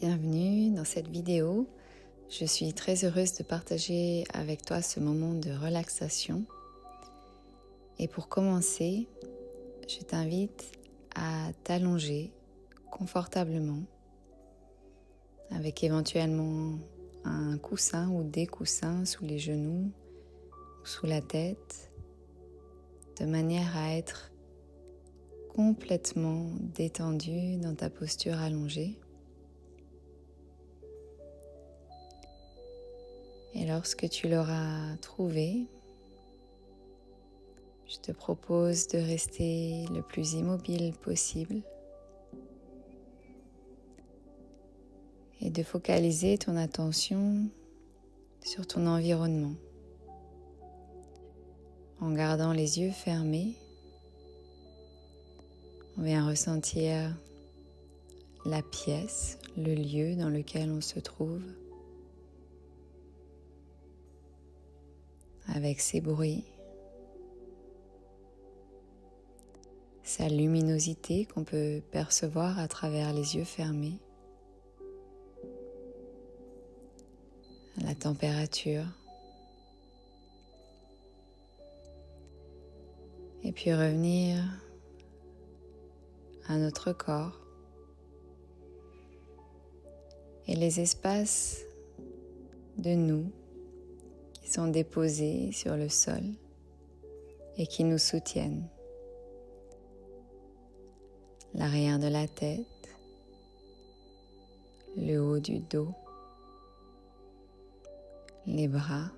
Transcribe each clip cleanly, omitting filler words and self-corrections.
Bienvenue dans cette vidéo. Je suis très heureuse de partager avec toi ce moment de relaxation. Et pour commencer, je t'invite à t'allonger confortablement avec éventuellement un coussin ou des coussins sous les genoux ou sous la tête, de manière à être complètement détendu dans ta posture allongée. Et lorsque tu l'auras trouvé, je te propose de rester le plus immobile possible et de focaliser ton attention sur ton environnement. En gardant les yeux fermés, on vient ressentir la pièce, le lieu dans lequel on se trouve, avec ses bruits, sa luminosité qu'on peut percevoir à travers les yeux fermés, la température, et puis revenir à notre corps et les espaces de nous qui sont déposés sur le sol et qui nous soutiennent. L'arrière de la tête, le haut du dos, les bras,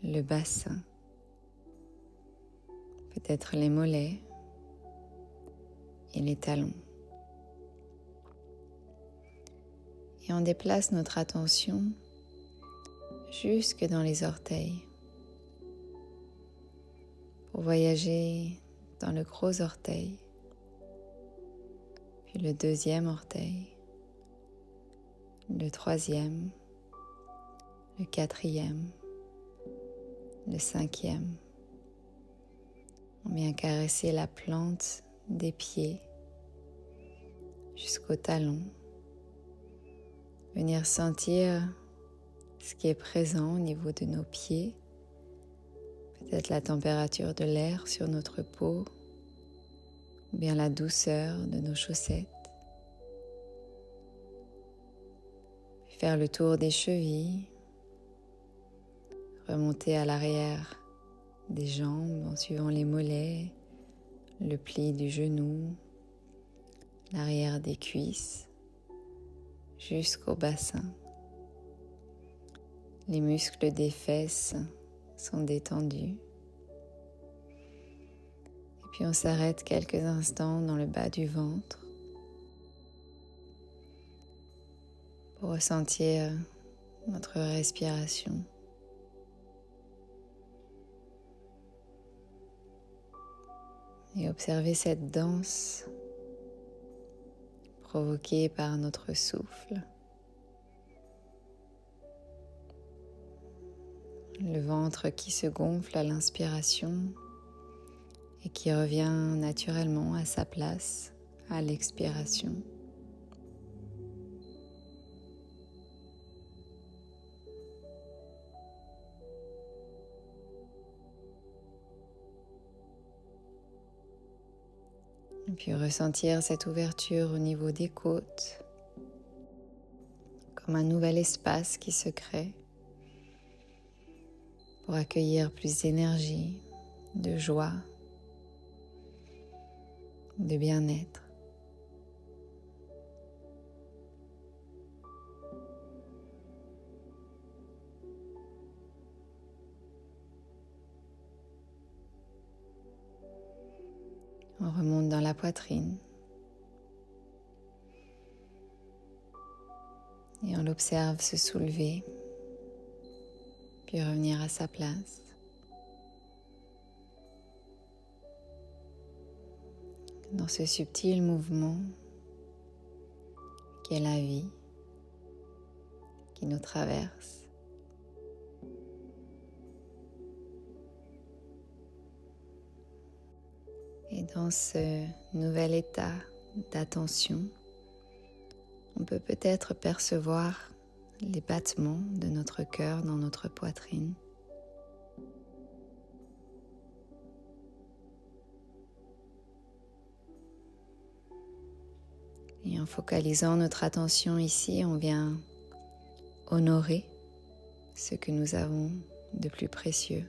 le bassin, peut-être les mollets et les talons. Et on déplace notre attention jusque dans les orteils pour voyager dans le gros orteil, puis le deuxième orteil, le troisième, le quatrième, le cinquième. On vient caresser la plante des pieds jusqu'au talon. Venir sentir ce qui est présent au niveau de nos pieds, peut-être la température de l'air sur notre peau, ou bien la douceur de nos chaussettes. Puis faire le tour des chevilles, remonter à l'arrière des jambes en suivant les mollets, le pli du genou, l'arrière des cuisses, jusqu'au bassin. Les muscles des fesses sont détendus. Et puis on s'arrête quelques instants dans le bas du ventre pour ressentir notre respiration. Et observer cette danse provoquée par notre souffle. Le ventre qui se gonfle à l'inspiration et qui revient naturellement à sa place à l'expiration. Et puis ressentir cette ouverture au niveau des côtes, comme un nouvel espace qui se crée pour accueillir plus d'énergie, de joie, de bien-être. On remonte dans la poitrine et on l'observe se soulever, puis revenir à sa place. Dans ce subtil mouvement qu'est la vie, qui nous traverse. Et dans ce nouvel état d'attention, on peut peut-être percevoir les battements de notre cœur dans notre poitrine. Et en focalisant notre attention ici, on vient honorer ce que nous avons de plus précieux.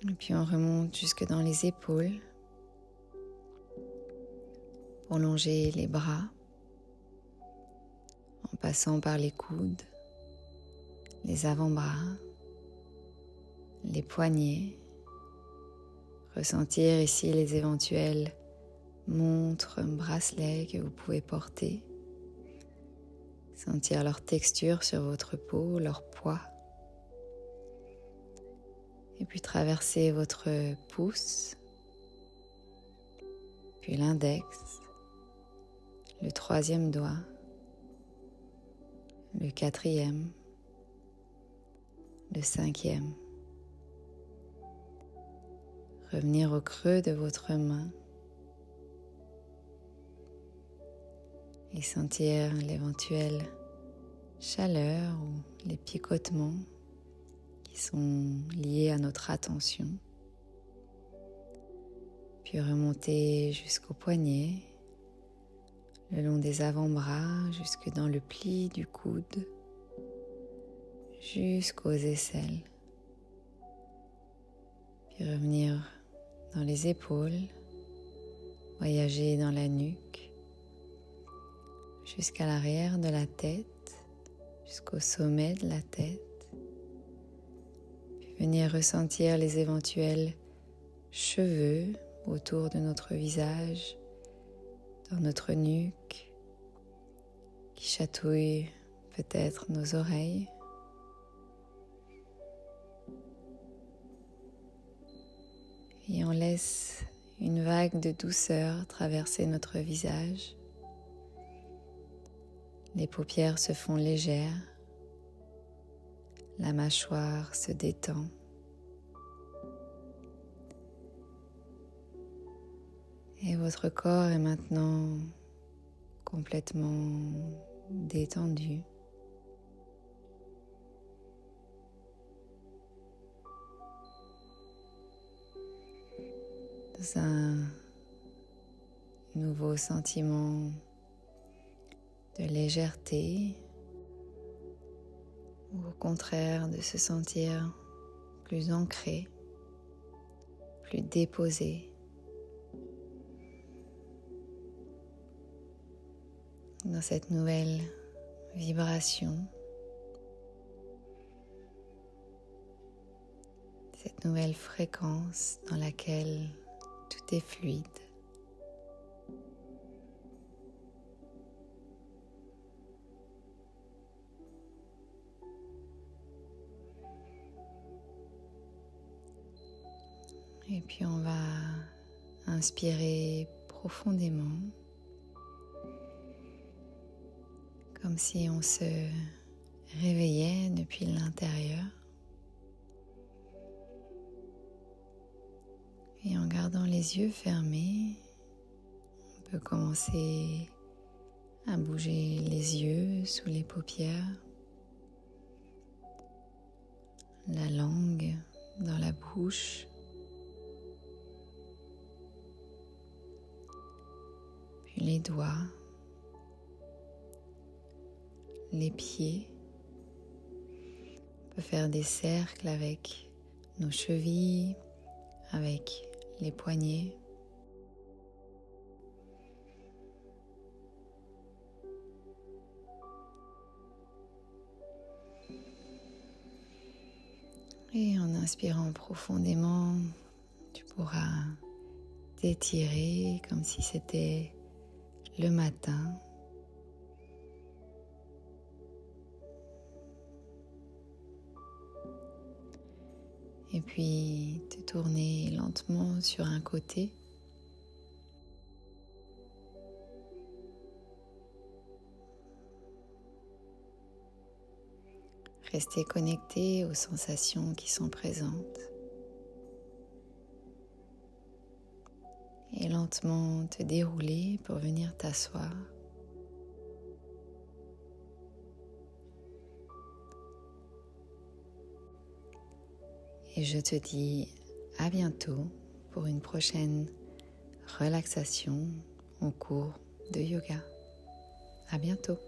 Et puis on remonte jusque dans les épaules pour longer les bras en passant par les coudes, les avant-bras, les poignets. Ressentir ici les éventuelles montres, bracelets que vous pouvez porter. Sentir leur texture sur votre peau, leur poids. Et puis traverser votre pouce, puis l'index, le troisième doigt, le quatrième, le cinquième. Revenir au creux de votre main et sentir l'éventuelle chaleur ou les picotements qui sont liés à notre attention. Puis remonter jusqu'au poignet, le long des avant-bras, jusque dans le pli du coude, jusqu'aux aisselles. Puis revenir dans les épaules, voyager dans la nuque, jusqu'à l'arrière de la tête, jusqu'au sommet de la tête. Puis venir ressentir les éventuels cheveux autour de notre visage, dans notre nuque, qui chatouillent peut-être nos oreilles. Et on laisse une vague de douceur traverser notre visage. Les paupières se font légères, la mâchoire se détend. Et votre corps est maintenant complètement détendu. Dans un nouveau sentiment de légèreté, ou au contraire de se sentir plus ancré, plus déposé. Dans cette nouvelle vibration, cette nouvelle fréquence dans laquelle tout est fluide. Et puis on va inspirer profondément, comme si on se réveillait depuis l'intérieur. Et en gardant les yeux fermés, on peut commencer à bouger les yeux sous les paupières, la langue dans la bouche, puis les doigts, les pieds. On peut faire des cercles avec nos chevilles, avec les poignets. Et en inspirant profondément, tu pourras t'étirer comme si c'était le matin. Et puis te tourner lentement sur un côté. rester connecté aux sensations qui sont présentes. Et lentement te dérouler pour venir t'asseoir. Et je te dis à bientôt pour une prochaine relaxation au cours de yoga. À bientôt.